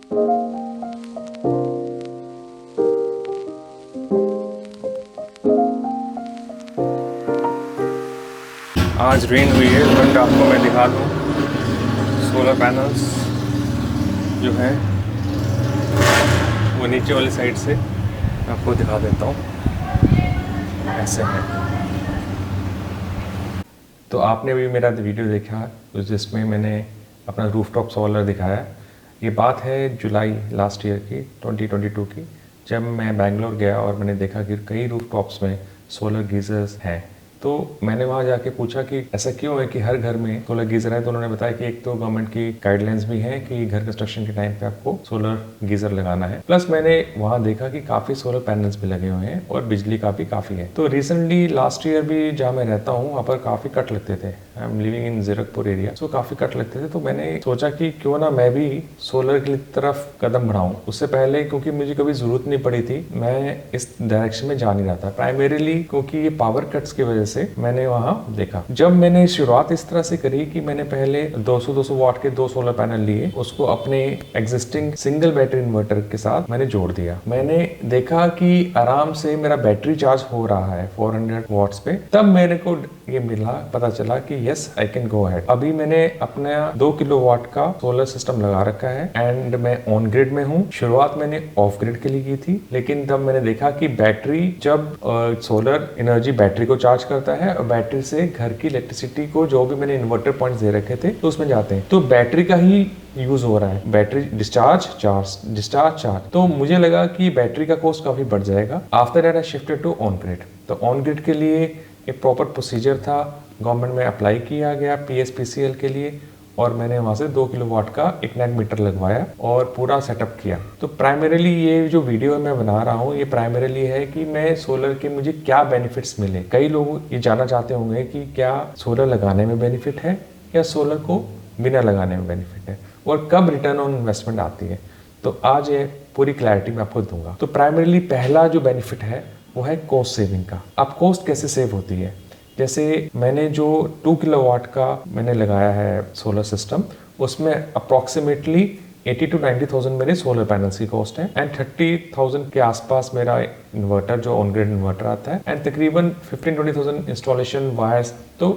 आज रेन हुई है, बट आपको मैं दिखा दूँ सोलर पैनल्स जो हैं वो नीचे वाली साइड से आपको दिखा देता हूँ, ऐसे हैं। तो आपने भी मेरा वीडियो देखा जिसमें मैंने अपना रूफटॉप सोलर दिखाया। ये बात है जुलाई लास्ट ईयर की 2022 की, जब मैं बैंगलोर गया और मैंने देखा कि कई रूफटॉप्स में सोलर गीजर्स हैं। तो मैंने वहाँ जाके पूछा कि ऐसा क्यों है कि हर घर में सोलर गीज़र है। तो उन्होंने बताया कि एक तो गवर्नमेंट की गाइडलाइंस भी है कि घर कंस्ट्रक्शन के टाइम पे आपको सोलर गीज़र लगाना है, प्लस मैंने वहाँ देखा कि काफ़ी सोलर पैनल्स भी लगे हुए हैं और बिजली का भी काफ़ी है। तो रिसेंटली लास्ट ईयर भी जहाँ मैं रहता हूँ वहाँ पर काफ़ी कट लगते थे। I am living in Zirakpur area, so काफ़ी कट लगते थे। तो मैंने सोचा कि क्यों ना मैं भी सोलर की तरफ कदम बढ़ाऊँ। उससे पहले क्योंकि मुझे कभी ज़रूरत नहीं पड़ी थी, मैं इस डायरेक्शन में जा नहीं रहा था, प्राइमरीली क्योंकि ये पावर कट्स की वजह से मैंने वहां देखा। जब मैंने शुरुआत इस तरह से करी कि मैंने पहले 200 वाट के 2 सोलर पैनल लिए, उसको अपने एग्जिस्टिंग सिंगल बैटरी इन्वर्टर के साथ मैंने जोड़ दिया। मैंने देखा कि आराम से मेरा बैटरी चार्ज हो रहा है 400 वाट्स पे। तब मेरे को ये मिला, पता चला कि yes I can go ahead. अभी मैंने अपना 2 किलोवाट का सोलर सिस्टम लगा रखा है एंड मैं ऑन ग्रिड में हूँ। शुरुआत मैंने ऑफ ग्रिड के लिए की थी, लेकिन तब मैंने देखा कि बैटरी जब सोलर एनर्जी बैटरी को चार्ज करता है और बैटरी से घर की इलेक्ट्रिसिटी को जो भी मैंने इन्वर्टर पॉइंट्स दे रखे थे तो उसमें जाते हैं, तो बैटरी का ही यूज हो रहा है। Battery discharge charge. तो मुझे लगा कि बैटरी का कॉस्ट काफी बढ़ जाएगा। After that I shifted to on grid. तो ऑन ग्रिड के लिए एक प्रॉपर प्रोसीजर था, गवर्नमेंट में अप्लाई किया गया PSPCL के लिए और मैंने वहाँ से 2 किलोवाट का एक नेट मीटर लगवाया और पूरा सेटअप किया। तो प्राइमरीली ये जो वीडियो मैं बना रहा हूँ ये प्राइमरीली है कि मैं सोलर के मुझे क्या बेनिफिट्स मिले। कई लोग ये जानना चाहते होंगे कि क्या सोलर लगाने में बेनिफिट है या सोलर को बिना लगाने में बेनिफिट है और कब रिटर्न ऑन इन्वेस्टमेंट आती है। तो आज ये पूरी क्लैरिटी मैं आपको दूंगा। तो प्राइमरीली पहला जो बेनिफिट है वो है कॉस्ट सेविंग का। अब कॉस्ट कैसे सेव होती है, जैसे मैंने जो 2 किलोवाट का मैंने लगाया है सोलर सिस्टम, उसमें अप्रॉक्सीमेटली 80 to 90,000 मेरे सोलर पैनल्स की कॉस्ट है एंड 30,000 के आसपास मेरा इन्वर्टर जो ऑन ग्रिड इन्वर्टर आता है एंड तकरीबन 15-20,000 इंस्टॉलेशन वायर्स, तो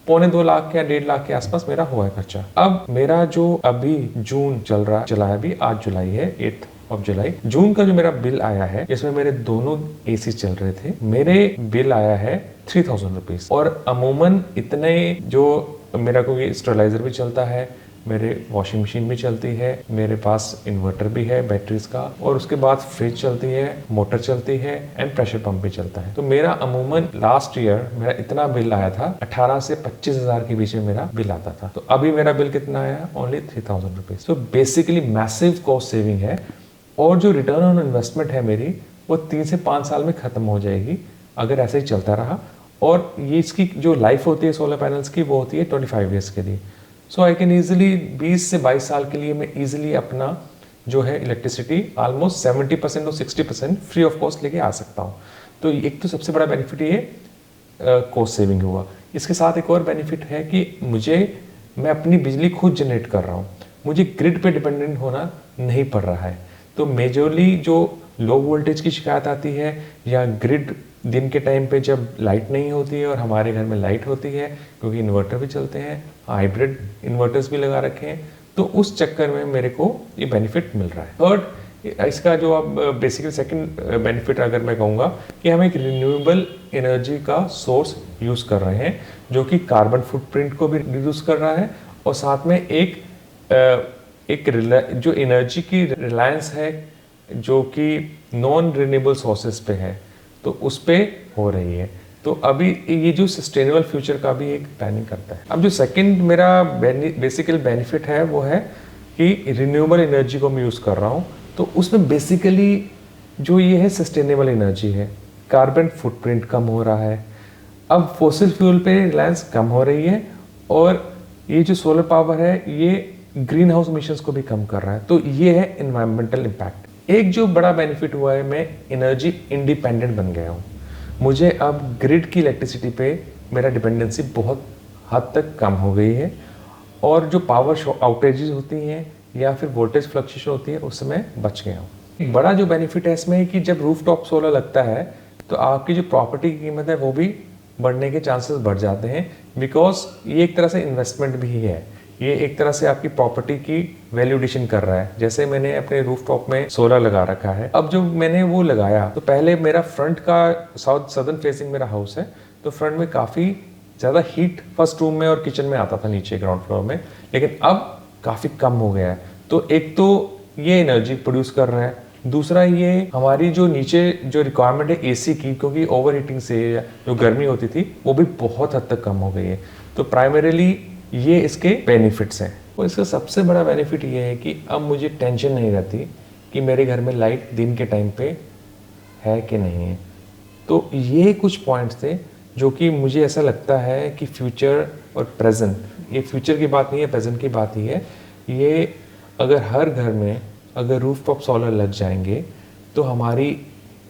2.25 लाख या 1.5 लाख के आसपास मेरा हुआ है खर्चा। अब मेरा जो अभी जून चला है, अभी आज जुलाई है 8 ऑफ जुलाई, जून का जो मेरा बिल आया है जिसमें मेरे दोनों AC चल रहे थे, मेरे बिल आया है 3,000 रुपीज। और अमूमन इतने जो मेरा कोई स्टेरिलाइजर भी चलता है, मेरे वॉशिंग मशीन भी चलती है, मेरे पास इन्वर्टर भी है बैटरीज का, और उसके बाद फ्रिज चलती है, मोटर चलती है एंड प्रेशर पंप भी चलता है। तो मेरा अमूमन लास्ट ईयर मेरा इतना बिल आया था, 18 से 25 हजार के बीच में मेरा बिल आता था। तो अभी मेरा बिल कितना आया, ओनली 3,000 रुपीज। तो बेसिकली मैसिव कॉस्ट सेविंग है और जो रिटर्न ऑन इन्वेस्टमेंट है मेरी वो 3 से 5 साल में खत्म हो जाएगी अगर ऐसे ही चलता रहा। और ये इसकी जो लाइफ होती है सोलर पैनल्स की वो होती है 25 ईयर्स के लिए। सो आई कैन ईजिली 20 से 22 साल के लिए मैं ईजिली अपना जो है इलेक्ट्रिसिटी ऑलमोस्ट 70% और 60% फ्री ऑफ कॉस्ट लेके आ सकता हूँ। तो एक तो सबसे बड़ा बेनिफिट ये कॉस्ट सेविंग हुआ। इसके साथ एक और बेनिफिट है कि मैं अपनी बिजली खुद जनरेट कर रहा हूँ, मुझे ग्रिड पे डिपेंडेंट होना नहीं पड़ रहा है। तो मेजरली जो लो वोल्टेज की शिकायत आती है या ग्रिड दिन के टाइम पे जब लाइट नहीं होती है और हमारे घर में लाइट होती है क्योंकि इन्वर्टर भी चलते हैं, हाइब्रिड इन्वर्टर्स भी लगा रखे हैं, तो उस चक्कर में मेरे को ये बेनिफिट मिल रहा है। थर्ड, इसका जो अब बेसिकली सेकंड बेनिफिट अगर मैं कहूँगा कि हम एक रिन्यूएबल एनर्जी का सोर्स यूज़ कर रहे हैं जो कि कार्बन फुटप्रिंट को भी रिड्यूस कर रहा है और साथ में एक जो एनर्जी की रिलायंस है जो कि नॉन रिन्यूएबल सोर्सेज पे है तो उस पे हो रही है। तो अभी ये जो सस्टेनेबल फ्यूचर का भी एक प्लानिंग करता है। अब जो सेकंड मेरा बेसिकल बेनिफिट है वो है कि रिन्यूएबल एनर्जी को मैं यूज़ कर रहा हूँ, तो उसमें बेसिकली जो ये है सस्टेनेबल एनर्जी है, कार्बन फुटप्रिंट कम हो रहा है, अब फॉसिल फ्यूल पे रिलायंस कम हो रही है और ये जो सोलर पावर है ये ग्रीन हाउस इमिशंस को भी कम कर रहा है। तो ये है एनवायरमेंटल इम्पैक्ट। एक जो बड़ा बेनिफिट हुआ है, मैं एनर्जी इंडिपेंडेंट बन गया हूँ। मुझे अब ग्रिड की इलेक्ट्रिसिटी पे मेरा डिपेंडेंसी बहुत हद तक कम हो गई है और जो पावर आउटेजेस होती हैं या फिर वोल्टेज फ्लक्चुएशन होती है उससे मैं बच गया हूँ। एक बड़ा जो बेनिफिट है इसमें है कि जब रूफटॉप सोलर लगता है तो आपकी जो प्रॉपर्टी की कीमत है वो भी बढ़ने के चांसेस बढ़ जाते हैं, बिकॉज ये एक तरह से इन्वेस्टमेंट भी है। ये एक तरह से आपकी प्रॉपर्टी की वैल्यूएशन कर रहा है। जैसे मैंने अपने रूफटॉप में सोलर लगा रखा है, अब जो मैंने वो लगाया तो पहले मेरा फ्रंट का सदर्न फेसिंग मेरा हाउस है, तो फ्रंट में काफ़ी ज़्यादा हीट फर्स्ट रूम में और किचन में आता था नीचे ग्राउंड फ्लोर में, लेकिन अब काफ़ी कम हो गया है। तो एक तो ये एनर्जी प्रोड्यूस कर रहा है, दूसरा ये हमारी जो नीचे जो रिक्वायरमेंट है एसी की, क्योंकि ओवर हीटिंग से जो गर्मी होती थी वो भी बहुत हद तक कम हो गई है। तो प्राइमरीली ये इसके बेनिफिट्स हैं। और इसका सबसे बड़ा बेनिफिट ये है कि अब मुझे टेंशन नहीं रहती कि मेरे घर में लाइट दिन के टाइम पे है कि नहीं है। तो ये कुछ पॉइंट्स थे जो कि मुझे ऐसा लगता है कि फ्यूचर और प्रेजेंट, ये फ्यूचर की बात नहीं है, प्रेजेंट की बात ही है, ये अगर हर घर में अगर रूफटॉप सोलर लग जाएंगे तो हमारी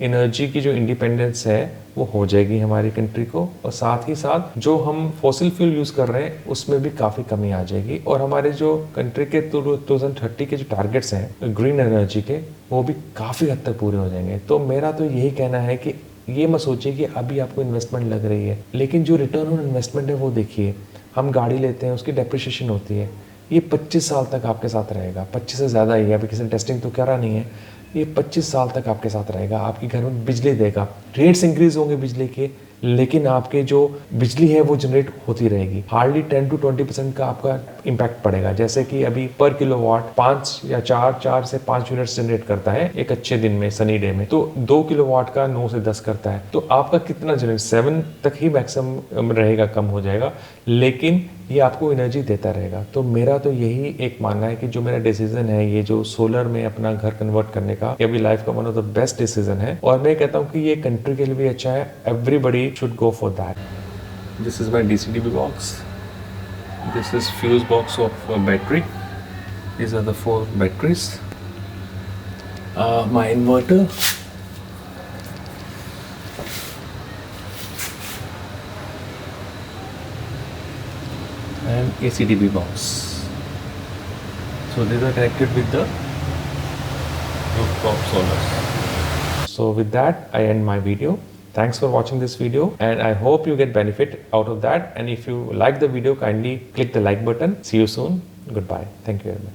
एनर्जी की जो इंडिपेंडेंस है वो हो जाएगी हमारी कंट्री को, और साथ ही साथ जो हम फॉसिल फ्यूल यूज़ कर रहे हैं उसमें भी काफ़ी कमी आ जाएगी, और हमारे जो कंट्री के 2030 के जो टारगेट्स हैं ग्रीन एनर्जी के वो भी काफ़ी हद तक पूरे हो जाएंगे। तो मेरा तो यही कहना है कि ये मत सोचिए कि अभी आपको इन्वेस्टमेंट लग रही है, लेकिन जो रिटर्न ऑन इन्वेस्टमेंट है वो देखिए। हम गाड़ी लेते हैं, उसकी डेप्रिसिएशन होती है, ये 25 साल तक आपके साथ रहेगा, 25 से ज़्यादा ही, अभी किसी ने टेस्टिंग तो करा नहीं है, ये 25 साल तक आपके साथ रहेगा, आपके घर में बिजली देगा। रेट्स इंक्रीज होंगे बिजली के, लेकिन आपके जो बिजली है वो जनरेट होती रहेगी। हार्डली 10 to 20% का आपका इम्पैक्ट पड़ेगा। जैसे कि अभी पर किलोवाट 5 या 4 से 5 यूनिट्स जनरेट करता है एक अच्छे दिन में, सनी डे में, तो 2 किलोवाट का 9 से 10 करता है। तो आपका कितना जनरेट 7 तक ही मैक्सिमम रहेगा, कम हो जाएगा, लेकिन ये आपको एनर्जी देता रहेगा। तो मेरा तो यही एक मानना है कि जो मेरा डिसीजन है ये जो सोलर में अपना घर कन्वर्ट करने का, ये अभी लाइफ का one of the best decision है, और मैं कहता हूँ कि ये कंट्री के लिए भी अच्छा है। Everybody should go for that. This is my DC-DB box. This is fuse box of battery. These are the 4 batteries. My inverter. And AC-DB box. So these are connected with the rooftop solars. So with that, I end my video. Thanks for watching this video, and I hope you get benefit out of that. And if you like the video, kindly click the like button. See you soon. Goodbye. Thank you very much.